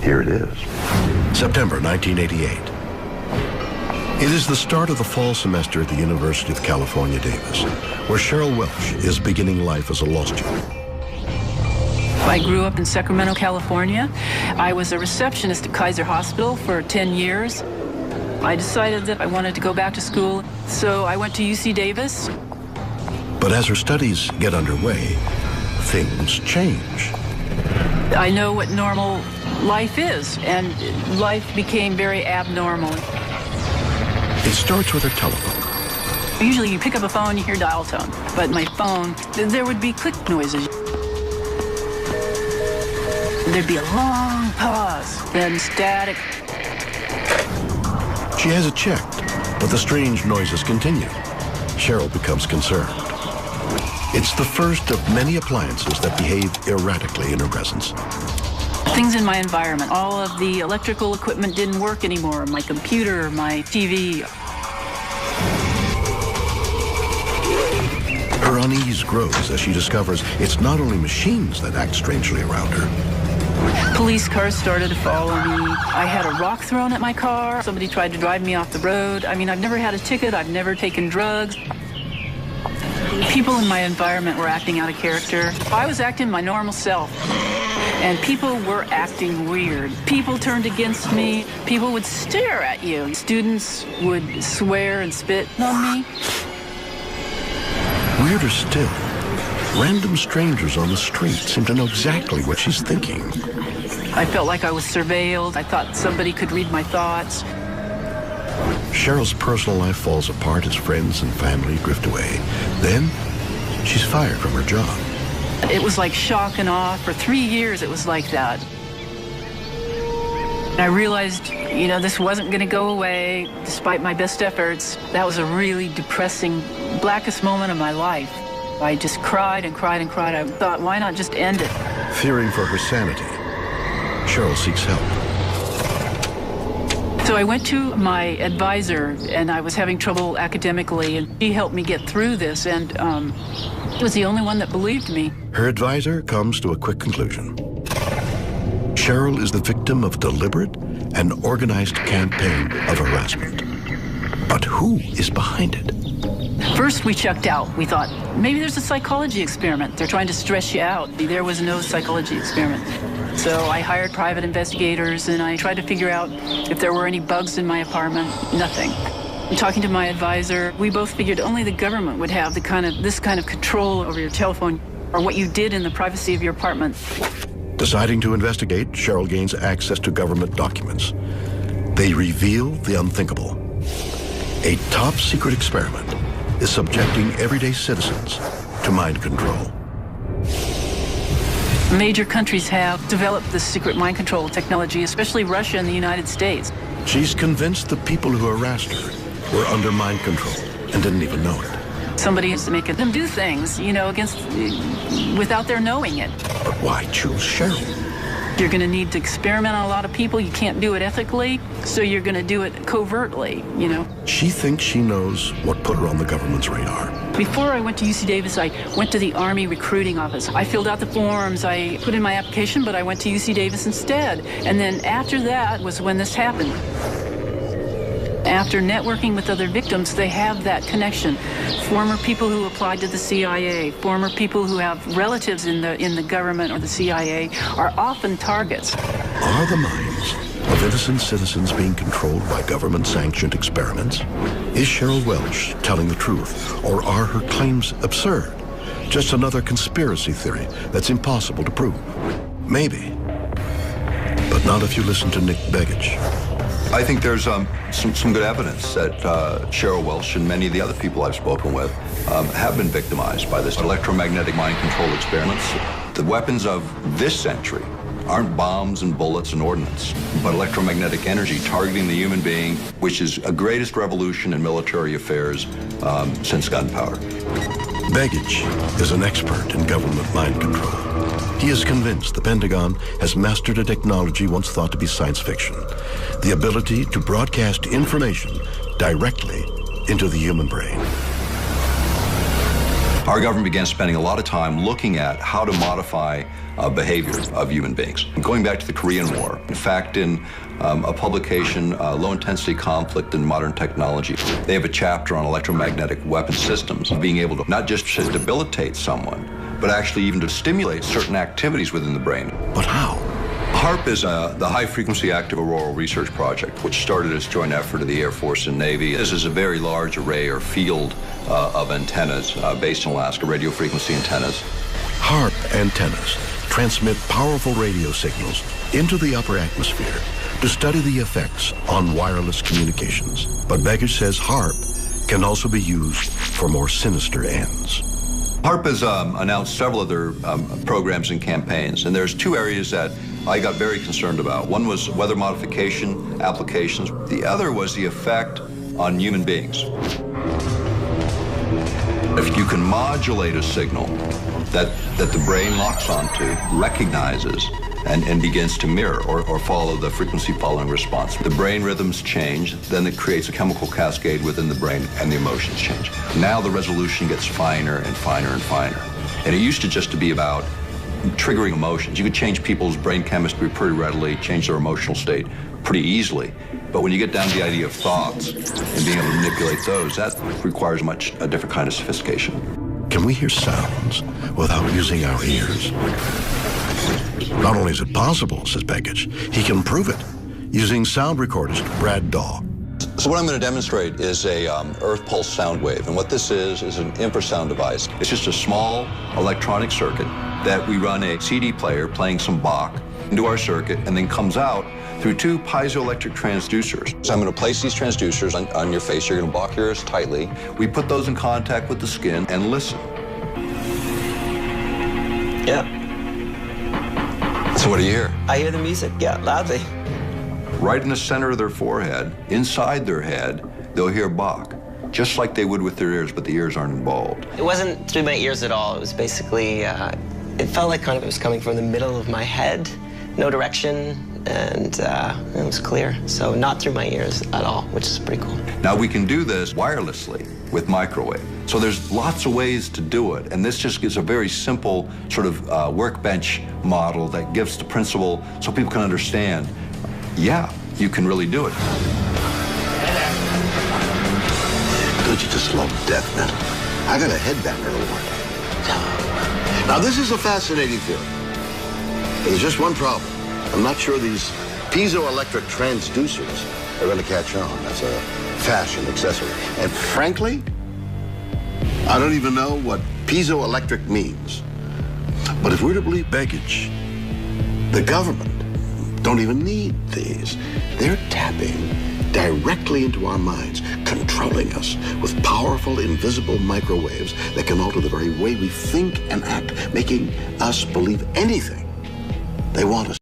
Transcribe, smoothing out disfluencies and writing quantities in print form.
here it is. September 1988. It is the start of the fall semester at the University of California, Davis, where Cheryl Welch is beginning life as a law student. I grew up in Sacramento, California. I was a receptionist at Kaiser Hospital for 10 years. I decided that I wanted to go back to school, so I went to UC Davis. But as her studies get underway, things change. I know what normal life is, and life became very abnormal. It starts with her telephone. Usually you pick up a phone, you hear dial tone. But my phone, there would be click noises. There'd be a long pause, then static. She has it checked, but the strange noises continue. Cheryl becomes concerned. It's the first of many appliances that behave erratically in her presence. Things in my environment, all of the electrical equipment didn't work anymore. My computer, my TV. Her unease grows as she discovers it's not only machines that act strangely around her. Police cars started to follow me. I had a rock thrown at my car. Somebody tried to drive me off the road. I mean, I've never had a ticket. I've never taken drugs. People in my environment were acting out of character. I was acting my normal self, and people were acting weird. People turned against me. People would stare at you. Students would swear and spit on me. Weirder still, random strangers on the street seem to know exactly what she's thinking. I felt like I was surveilled. I thought somebody could read my thoughts. Cheryl's personal life falls apart as friends and family drift away. Then, she's fired from her job. It was like shock and awe. For 3 years, it was like that. I realized, you know, this wasn't going to go away, despite my best efforts. That was a really depressing, blackest moment of my life. I just cried and cried and cried. I thought, why not just end it? Fearing for her sanity, Cheryl seeks help. So I went to my advisor, and I was having trouble academically, and she helped me get through this, and was the only one that believed me. Her advisor comes to a quick conclusion. Cheryl is the victim of deliberate and organized campaign of harassment. But who is behind it? First, we checked out. We thought, maybe there's a psychology experiment. They're trying to stress you out. There was no psychology experiment. So I hired private investigators, and I tried to figure out if there were any bugs in my apartment. Nothing. Talking to my advisor, we both figured only the government would have this kind of control over your telephone or what you did in the privacy of your apartment. Deciding to investigate, Cheryl gains access to government documents. They reveal the unthinkable. A top-secret experiment is subjecting everyday citizens to mind control. Major countries have developed this secret mind control technology, especially Russia and the United States. She's convinced the people who harassed her were under mind control and didn't even know it. Somebody is making them do things, you know, without their knowing it. But why choose Cheryl? You're going to need to experiment on a lot of people. You can't do it ethically, so you're going to do it covertly, you know. She thinks she knows what put her on the government's radar. Before I went to UC Davis, I went to the Army recruiting office. I filled out the forms. I put in my application, but I went to UC Davis instead. And then after that was when this happened. After networking with other victims, they have that connection. Former people who applied to the CIA, former people who have relatives in the government or the CIA are often targets. Are the minds of innocent citizens being controlled by government-sanctioned experiments? Is Cheryl Welch telling the truth, or are her claims absurd? Just another conspiracy theory that's impossible to prove? Maybe, but not if you listen to Nick Begich. I think there's some good evidence that Cheryl Welch and many of the other people I've spoken with have been victimized by this electromagnetic mind control experiments. The weapons of this century aren't bombs and bullets and ordnance, but electromagnetic energy targeting the human being, which is a greatest revolution in military affairs since gunpowder. Begich is an expert in government mind control. He is convinced the Pentagon has mastered a technology once thought to be science fiction, the ability to broadcast information directly into the human brain. Our government began spending a lot of time looking at how to modify behavior of human beings. Going back to the Korean War, in fact, in a publication, Low-Intensity Conflict in Modern Technology, they have a chapter on electromagnetic weapon systems, being able to not just to debilitate someone, but actually even to stimulate certain activities within the brain. But how? HAARP is the High Frequency Active Auroral Research Project, which started as a joint effort of the Air Force and Navy. This is a very large array or field of antennas based in Alaska, radio frequency antennas. HAARP antennas transmit powerful radio signals into the upper atmosphere to study the effects on wireless communications. But Begich says HAARP can also be used for more sinister ends. HAARP has announced several other programs and campaigns, and there's two areas that I got very concerned about. One was weather modification applications. The other was the effect on human beings. If you can modulate a signal that the brain locks onto, recognizes, and begins to mirror or follow the frequency following response. The brain rhythms change, then it creates a chemical cascade within the brain and the emotions change. Now the resolution gets finer and finer and finer. And it used to just to be about triggering emotions. You could change people's brain chemistry pretty readily, change their emotional state pretty easily. But when you get down to the idea of thoughts and being able to manipulate those, that requires a different kind of sophistication. Can we hear sounds without using our ears? Not only is it possible, says Begich, he can prove it using sound recordist Brad Daw. So what I'm going to demonstrate is a earth pulse sound wave. And what this is an infrasound device. It's just a small electronic circuit that we run a CD player playing some Bach into our circuit and then comes out through two piezoelectric transducers. So I'm going to place these transducers on your face. You're going to block your ears tightly. We put those in contact with the skin and listen. Yeah. So what do you hear? I hear the music, yeah, loudly. Right in the center of their forehead, inside their head, they'll hear Bach, just like they would with their ears, but the ears aren't involved. It wasn't through my ears at all. It was basically, it felt like kind of it was coming from the middle of my head, no direction, and it was clear. So not through my ears at all, which is pretty cool. Now we can do this wirelessly with microwave. So there's lots of ways to do it, and this just gives a very simple sort of workbench model that gives the principle so people can understand, yeah, you can really do it. Don't you just love death metal? I got a headbanger to warn you. Now, this is a fascinating theory. But there's just one problem. I'm not sure these piezoelectric transducers are going to catch on. That's a fashion accessory. And frankly, I don't even know what piezoelectric means. But if we're to believe Begich, the government don't even need these. They're tapping directly into our minds, controlling us with powerful, invisible microwaves that can alter the very way we think and act, making us believe anything they want us